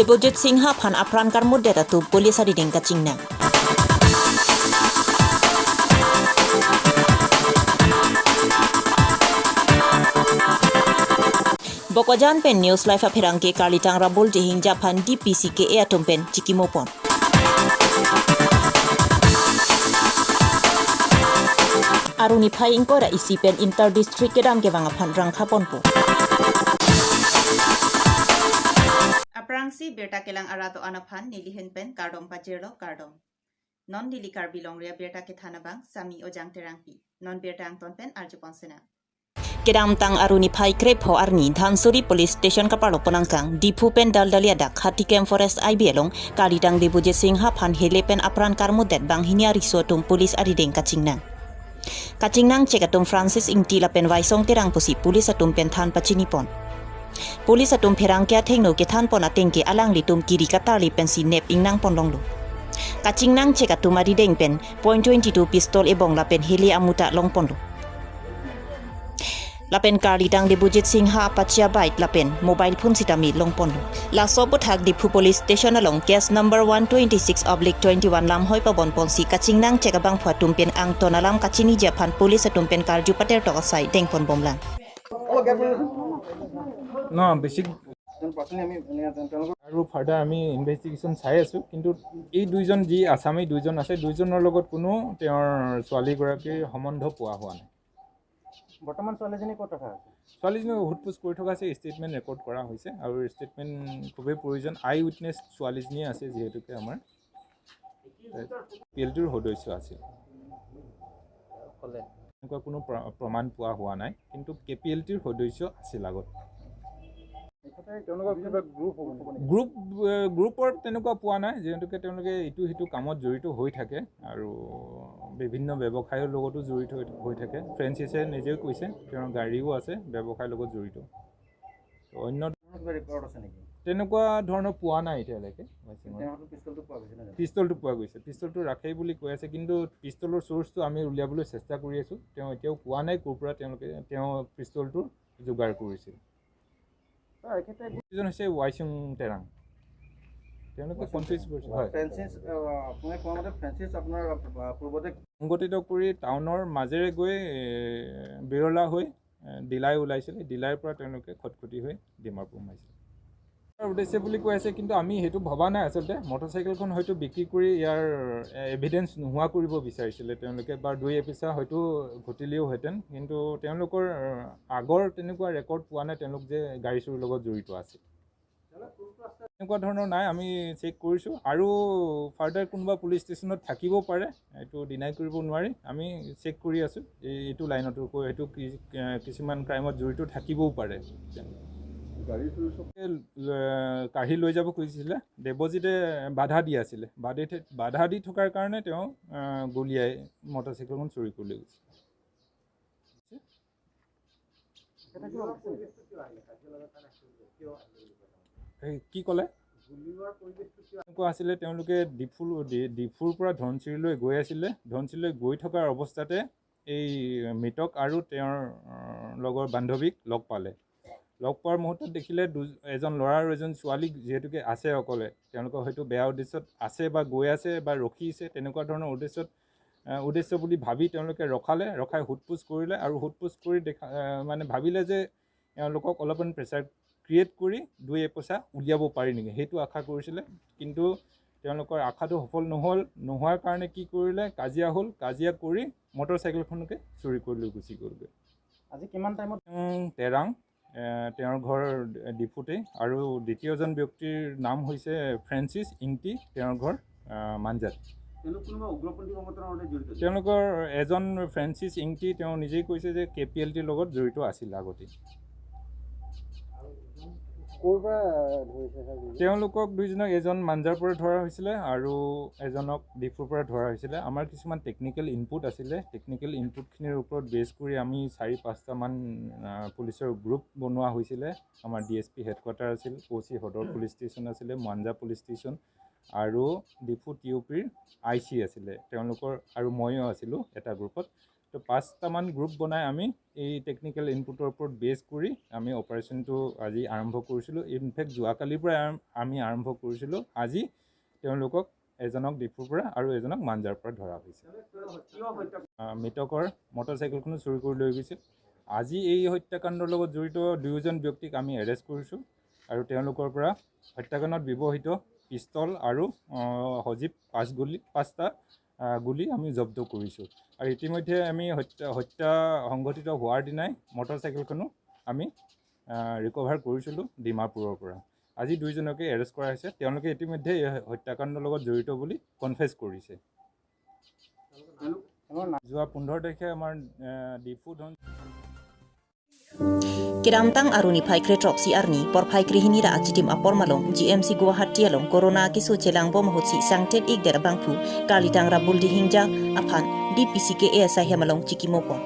Kt.Debojit Singha aphan aphan karmut atum pulis arideng kachingnang. Bokojan pen news live apherang ke Karli Rabul jehing Japan DPCK atum pen cikimopon. Aruni phai ingkora isi pen inter district kedam ke bang aphan rang khapon po. Aprangsi Abirta kelang arato anaphan nilihin pen kardom pajero kardom. Non dili Karbi Longri Abirta ke thanabang sami ojang terangpi. Non Abirta angton pen arjuponsena. Kedam tang aruni phai krep ho arni Dhansuri police station kapalo ponangkang dipu pen daldalia dak hati kem forest IB along Kt.Debojit Singha phan hele pen apran karmudet bang hinia risotum police arideng kachingnang. Kachingnang cekatum Francis ingti la pen waisong terang pusi police atum pen than pachinipon. Police atum perang kya thengno ke than pon atengke alang litum kiri katali pen si nep ingnang ponlonglu. Kachingnang cekatum arideng pen .22 pistol ebong la pen hele amuta longponlu. Lapen Kt.Debojit Singha pachia bait lapen mobile phone sitami longpon la sobuthak dipu police station along case number 126/21 lam hoi pabon ponsi kachingnang chekabang phatum pen ang tonalam kachini japan police atum pen karju pater to asai dengpon bomlang no basic আৰু further আমি investigation চাই আছো কিন্তু এই দুইজন যি আসামী দুইজন আছে দুইজনৰ লগত কোনো তেওঁৰ ছোৱালীগৰাকীৰ সম্বন্ধ পোৱা হোৱা নাই বৰ্তমান ছোৱালীজনী ক'ত থকা আছে ছোৱালীজনী হুটপুচ কৰি থকা আছে ষ্টেটমেণ্ট ৰেকৰ্ড কৰা হৈছে আৰু ষ্টেটমেণ্ট খুবেই প্ৰয়োজন আই উইটনেছ ছোৱালীজনী আছে যিহেতুকে আমাৰ পিএলটিৰ সদস্য আছিল এনেকুৱা কোনো প্ৰমাণ পোৱা হোৱা নাই কিন্তু কেপিএলটিৰ সদস্য আছিল আগত গ্ৰুপৰ তেনেকুৱা পোৱা নাই যিহেতুকে তেওঁলোকে ইটো সিটো কামত জড়িত হৈ থাকে আৰু বিভিন্ন ব্যৱসায়ৰ লগতো জড়িত হৈ থাকে ফ্ৰেন্সিছে নিজেও কৈছে তেওঁৰ গাড়ীও আছে ব্যৱসায়ৰ লগত জড়িত অন্য ৰেকৰ্ড আছে নেকি তেনেকুৱা ধৰণৰ পোৱা নাই এতিয়ালৈকে পিষ্টলটো পোৱা গৈছে পিষ্টলটো ৰাখেই বুলি কৈ আছে কিন্তু পিষ্টলৰ চ'ৰ্চটো আমি উলিয়াবলৈ চেষ্টা কৰি আছোঁ তেওঁ এতিয়াও পোৱা নাই ক'ৰ পৰা তেওঁ পিষ্টলটো যোগাৰ কৰিছিল এজন হৈছে ৱাইচুং তেৰাং তেওঁলোকে কনফিউজ কৰিছে হয় সংগঠিত কৰি টাউনৰ মাজেৰে গৈ বিৰলা হৈ ডিলাই ওলাইছিলে ডিলাইৰ পৰা তেওঁলোকে খটখটি হৈ ডিমাপুৰ সোমাইছিলে উদ্দেশ্য বুলি কৈ আছে কিন্তু আমি সেইটো ভবা নাই আচলতে মটৰচাইকেলখন হয়তো বিক্ৰী কৰি ইয়াৰ এভিডেঞ্চ নোহোৱা কৰিব বিচাৰিছিলে তেওঁলোকে বা দুই এপিচা হয়তো ঘটিলেওহেঁতেন কিন্তু তেওঁলোকৰ আগৰ তেনেকুৱা ৰেকৰ্ড পোৱা নাই তেওঁলোক যে গাড়ী চুৰিৰ লগত জড়িত আছে এনেকুৱা ধৰণৰ নাই আমি চেক কৰিছোঁ আৰু ফাৰ্ডাৰ কোনোবা পুলিচ ষ্টেচনত থাকিব পাৰে এইটো ডিনাই কৰিব নোৱাৰি আমি চেক কৰি আছোঁ এইটো লাইনতো হয়তো কিছুমান ক্ৰাইমত জড়িত থাকিবও পাৰে কাঢ়ি লৈ যাব খুজিছিলে দেৱজিতে বাধা দি আছিলে বাধা দি থকাৰ কাৰণে তেওঁ গুলীয়াই মটৰচাইকেলখন চুৰি কৰি লৈ গৈছে কি ক'লে এনেকুৱা আছিলে তেওঁলোকে ডিফুৰ পৰা ধনচিৰিলৈ গৈ আছিলে ধনচিৰিলৈ গৈ থকাৰ অৱস্থাতে এই মৃতক আৰু তেওঁৰ লগৰ বান্ধৱীক লগ পালে লগ পোৱাৰ মুহূৰ্তত দেখিলে এজন ল'ৰা আৰু এজন ছোৱালী যিহেতুকে আছে অকলে তেওঁলোকৰ হয়তো বেয়া উদ্দেশ্যত আছে বা গৈ আছে বা ৰখিছে তেনেকুৱা ধৰণৰ উদ্দেশ্য বুলি ভাবি তেওঁলোকে ৰখাই সোধপোছ কৰিলে আৰু সোধপোছ কৰি মানে ভাবিলে যে এওঁলোকক অলপমান প্ৰেছাৰ ক্ৰিয়েট কৰি দুই এপইচা উলিয়াব পাৰি নেকি সেইটো আশা কৰিছিলে কিন্তু তেওঁলোকৰ আশাটো সফল নোহোৱাৰ কাৰণে কি কৰিলে কাজিয়া কৰি মটৰচাইকেলখনকে চুৰি কৰি লৈ গুচি গ'লগৈ আজি কিমান টাইমত তেৰাং তেওঁৰ ঘৰ ডিফুতেই আৰু দ্বিতীয়জন ব্যক্তিৰ নাম হৈছে ফ্ৰেন্সিছ ইংটি তেওঁৰ ঘৰ মাঞ্জাত তেওঁলোকৰ এজন ফ্ৰেন্সিছ ইংটি তেওঁ নিজেই কৈছে যে কেপিএলটিৰ লগত জড়িত আছিল আগতে তেওঁলোকক দুইজনক এজন মাঞ্জাৰ পৰা ধৰা হৈছিলে আৰু এজনক ডিফুৰ পৰা ধৰা হৈছিলে আমাৰ কিছুমান টেকনিকেল ইনপুট আছিলে টেকনিকেল ইনপুটখিনিৰ ওপৰত বেছ কৰি আমি 4-5টামান পুলিচৰ গ্ৰুপ বনোৱা হৈছিলে আমাৰ DSP হেডকোৱাৰ্টাৰ আছিল OC সদৰ পুলিচ ষ্টেচন আছিলে মাঞ্জা পুলিচ ষ্টেচন আৰু ডিফু TOPৰ IC আছিলে তেওঁলোকৰ আৰু ময়ো আছিলোঁ এটা গ্ৰুপত তো 5টামান গ্ৰুপ বনাই আমি এই টেকনিক্যাল ইনপুটৰ ওপৰত বেছ কৰি আমি অপাৰেশ্যনটো আজি আৰম্ভ কৰিছিলোঁ। ইনফেক্ট যোৱাকালিৰ পৰা আমি আৰম্ভ কৰিছিলোঁ। আজি তেওঁলোকক এজনক ডিফুৰ পৰা আৰু এজনক মাঞ্জাৰ পৰা ধৰা হৈছে। মৃতকৰ মটৰচাইকেলখনো চুৰি কৰি লৈ গৈছিল। আজি এই হত্যাকাণ্ডৰ লগত জড়িত 2জন ব্যক্তিক আমি এৰেষ্ট কৰিছোঁ আৰু তেওঁলোকৰ পৰা হত্যাকাণ্ডত ব্যৱহৃত পিষ্টল আৰু সজীৱ 5টা গুলি আমি জব্দ কৰিছোঁ। আৰু ইতিমধ্যে আমি হত্যা সংঘটিত হোৱাৰ দিনাই মটৰচাইকেলখনো আমি ৰিকভাৰ কৰিছিলোঁ ডিমাপুৰৰ পৰা। আজি 2জনকে এৰেষ্ট কৰা হৈছে। তেওঁলোকে ইতিমধ্যে এই হত্যাকাণ্ডৰ লগত জড়িত বুলি কনফেছ কৰিছে। যোৱা 15 তাৰিখে আমাৰ Diphu Kiramtang aruni paikre tropsi arni por paikre hinira achitim apor malong GMC Guwahati along corona kisu chelang bom hotsi sangtet ik der bangpu kalitang rabul dihingja aphan DPCK ASI hemalong chikimopon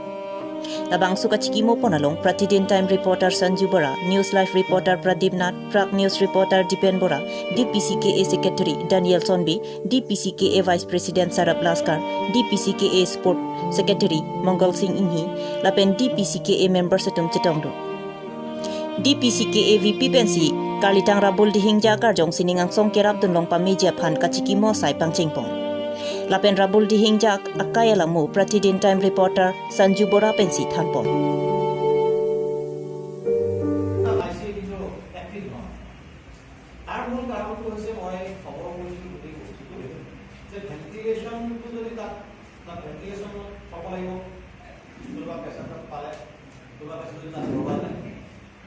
labang suka chikimopon along Pratidin Time reporter Sanju Bora, News Live reporter Pradeep Nath, Prak News reporter Dipen Bora, DPCK A Secretary Daniel Sonbi, DPCK A Vice President Sarab Laskar, DPCK A Sport Secretary Mongol Singh Inhi, lapen DPCK A member setum chetongdo. DPCK VP pensi kalitang rabul dihingja karjong siningang song kerap dunlong pameja phan kachikimo sai pangchingpong lapen rabul dihingja akaya lamu Pratidin Time reporter Sanju Bora pensi thanpon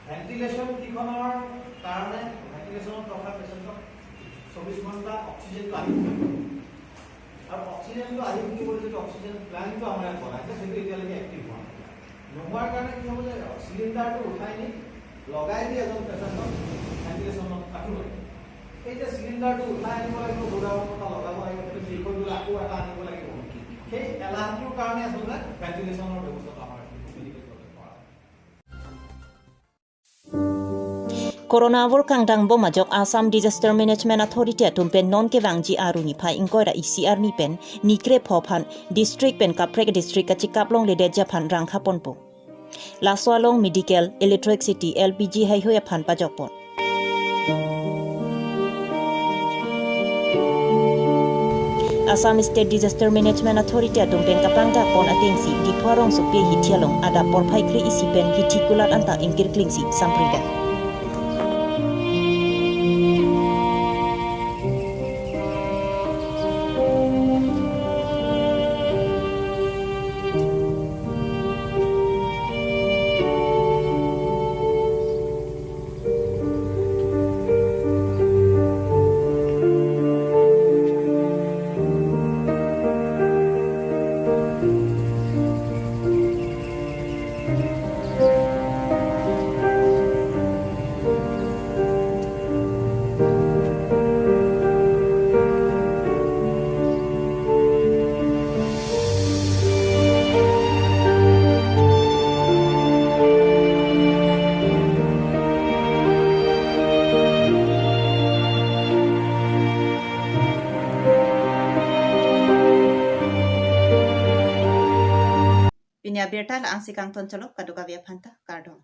ventilation কিখনৰ কাৰণে ভেন্টিলেশনৰ থকা পেশেন্টক 24 ঘণ্টা অক্সিজেনটো আহি আৰু অক্সিজেনটো আহি কি কৰিছে অক্সিজেন প্লান্টটো আমাৰ বনাইছে সেইটো এতিয়ালৈকে এক্টিভ হোৱা নাই নোহোৱাৰ কাৰণে কি হ'ব যে চিলিণ্ডাৰটো উঠাই নি লগাই দি এজন পেশেন্টক ভেন্টিলেশনত ৰাখিব লাগিব এই যে চিলিণ্ডাৰটো উঠাই আনিব লাগিব দৌৰাব কথা লগাব লাগিব সেইটো ঠিক কৰি আকৌ এটা আনিব লাগিব সেই এলাহটোৰ কাৰণে আচলতে ভেন্টিলেশনৰ ব্যৱস্থা আমাৰ Corona workang dang bomajok Assam Disaster Management Authority atumpen non kewangji aruni phai ingkoira ICR ni pen nikre phophan district pen kaprek district kachikaplong lede japhan rangkha ponpo laswalong medical electricity LPG hai hoya phan pajokpon Assam State Disaster Management Authority atumpen kapangda pon atingsi di phuarong supe hithialong ada por phai kri isipen hitikulat anta ingkir klingsi samprida Pinya Abirta la ang sikang toncholok kaduka via phanta kardon